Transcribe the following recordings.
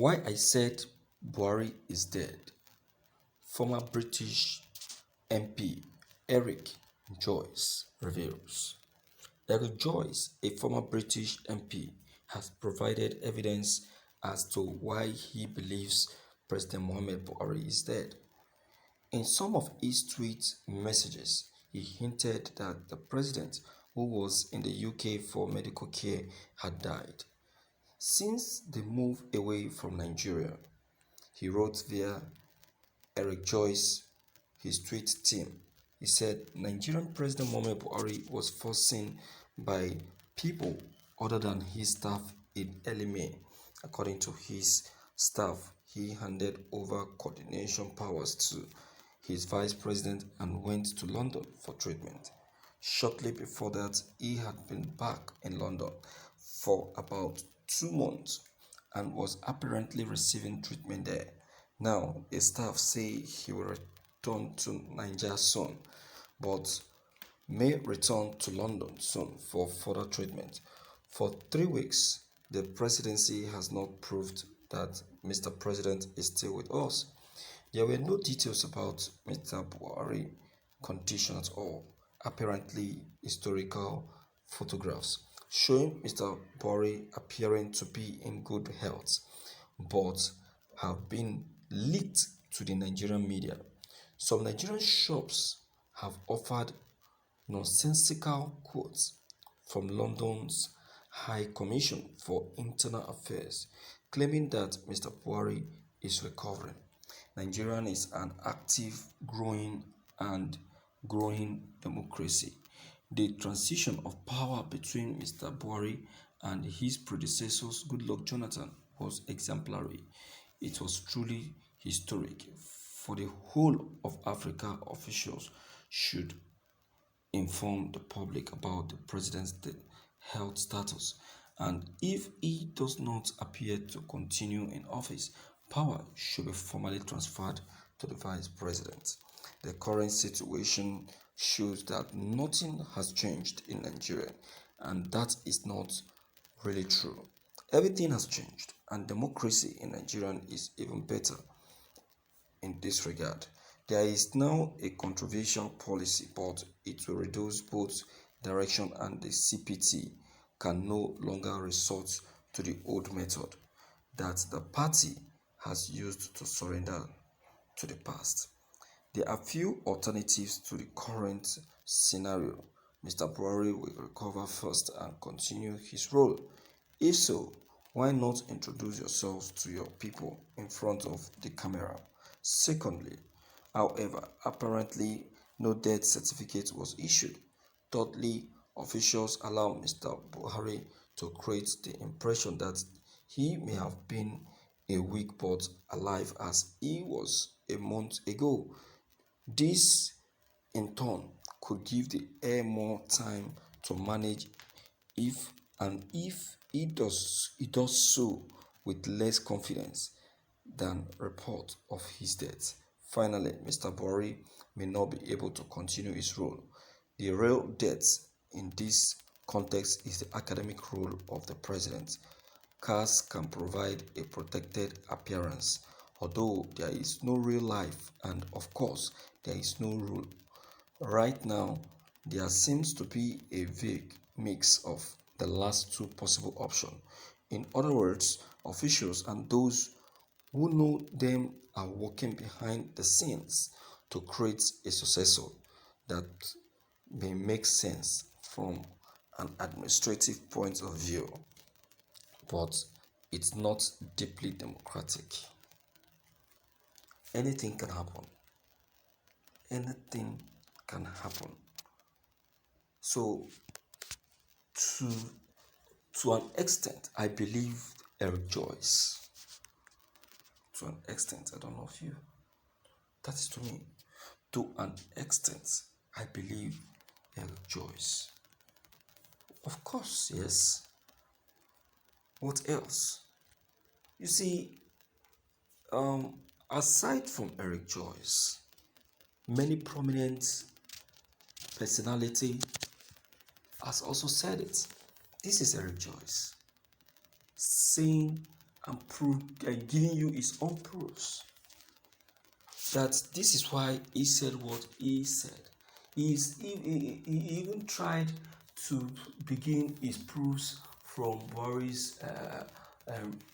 Why I said Buhari is dead. Former British MP Eeic Joyce reveals. Joyce, a former British MP, has provided evidence as to why he believes President Muhammad Buhari is dead. In some of his tweet messages, he hinted that the president, who was in the UK for medical care, had died. Since the move away from Nigeria, he wrote via Eeic Joyce, his tweet team. He said Nigerian President Muhammad Buhari was foreseen by people other than his staff in early May. According to his staff, he handed over coordination powers to his vice president and went to London for treatment. Shortly before that, he had been back in London for about 2 months and was apparently receiving treatment there. Now, the staff say he will return to Nigeria soon, but may return to London soon for further treatment. For 3 weeks, the presidency has not proved that Mr. President is still with us. There were no details about Mr. Buhari's condition at all. Apparently, historical photographs showing Mr. Buhari appearing to be in good health, but have been leaked to the Nigerian media. Some Nigerian shops have offered nonsensical quotes from London's High Commission for Internal Affairs, claiming that Mr. Buhari is recovering. Nigeria is an active, growing democracy. The transition of power between Mr. Buhari and his predecessors, Goodluck Jonathan, was exemplary. It was truly historic. For the whole of Africa, officials should inform the public about the president's health status, and if he does not appear to continue in office, power should be formally transferred to the vice president. The current situation shows that nothing has changed in Nigeria, and that is not really true. Everything has changed, and democracy in Nigeria is even better in this regard. There is now a controversial policy, but it will reduce both direction, and the CPT can no longer resort to the old method that the party has used to surrender to the past. There are few alternatives to the current scenario. Mr. Buhari will recover first and continue his role. If so, why not introduce yourselves to your people in front of the camera? Secondly, however, apparently no death certificate was issued. Thirdly, officials allow Mr. Buhari to create the impression that he may have been a week but alive as he was a month ago. This, in turn, could give the heir more time to manage if he does so with less confidence than report of his death. Finally, Mr. Buhari may not be able to continue his role. The real death in this context is the academic role of the president. Cars can provide a protected appearance, although there is no real life, and of course, there is no rule. Right now, there seems to be a vague mix of the last two possible options. In other words, officials and those who know them are working behind the scenes to create a successor that may make sense from an administrative point of view, but it's not deeply democratic. Anything can happen. Anything can happen. So, to an extent, I believe Eeic Joyce. To an extent, I don't know if you. That is to me. To an extent, I believe Eeic Joyce. Of course, yes. What else? You see, aside from Eeic Joyce, many prominent personality has also said it. This is Eeic Joyce saying and giving you his own proofs. That this is why he said what he said. He even tried to begin his proofs from Buhari's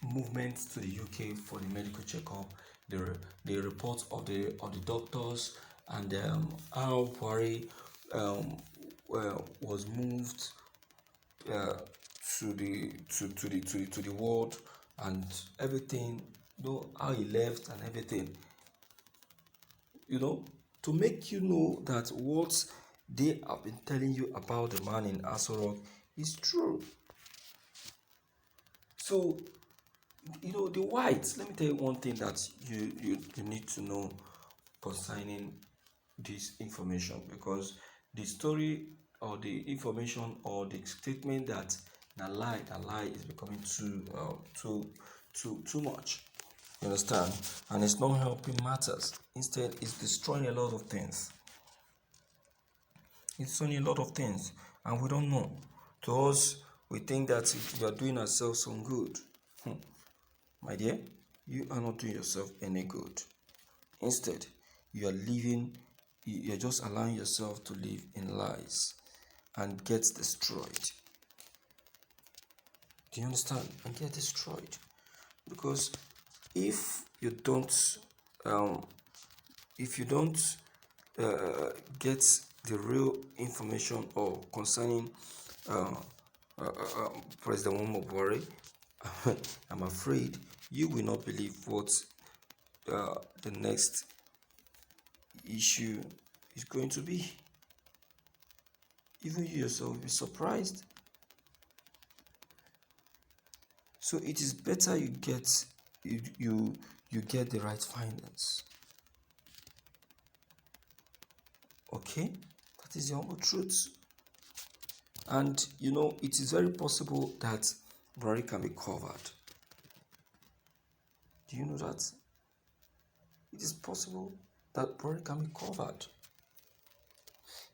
movement to the UK for the medical checkup, the reports of the doctors, and how Buhari was moved to the world and everything, how he left and everything, to make you know that what they have been telling you about the man in Aso Rock is true. So, the whites, let me tell you one thing that you need to know concerning this information, because the story or the information or the statement that the lie is becoming too much. You understand? And it's not helping matters. Instead, it's destroying a lot of things. It's destroying a lot of things, and we don't know. To us, we think that we are doing ourselves some good. My dear, you are not doing yourself any good. Instead, you're just allowing yourself to live in lies and get destroyed. Do you understand? And get destroyed. Because if you don't get the real information or concerning President Buhari, I'm afraid you will not believe what the next issue is going to be. Even you yourself will be surprised. So it is better you get the right findings. Okay, that is the humble truth. And it is very possible that Buhari can be covered. Do you know that? It is possible that Buhari can be covered.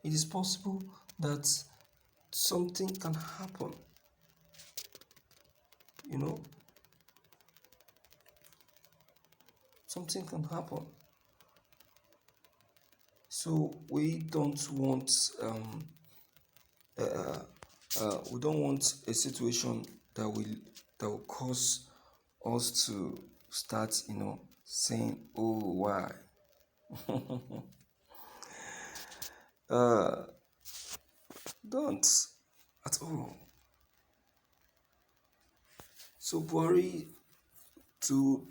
It is possible that something can happen. Something can happen. So we don't want a situation that will cause us to start saying, oh, why. Don't at all. So Buhari, to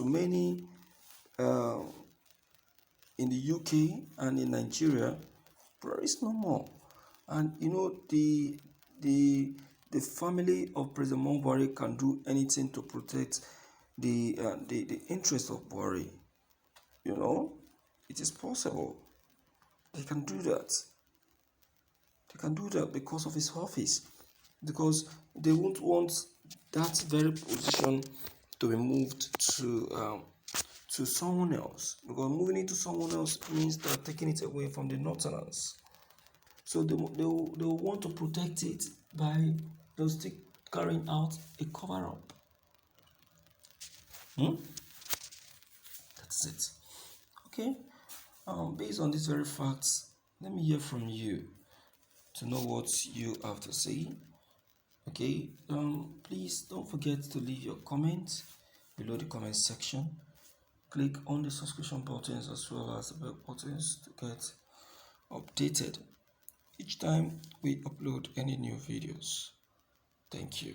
many in the UK and in Nigeria, Buhari is no more. And the family of President Buhari can do anything to protect the interest of Buhari. It is possible. They can do that. They can do that because of his office. Because they won't want that very position to be moved to someone else. Because moving it to someone else means they're taking it away from the Northerners. So they will want to protect it by still carrying out a cover-up. That's it. Okay. Based on these very facts, let me hear from you to know what you have to say. Okay. Please don't forget to leave your comments below the comment section. Click on the subscription buttons as well as the bell buttons to get updated each time we upload any new videos. Thank you.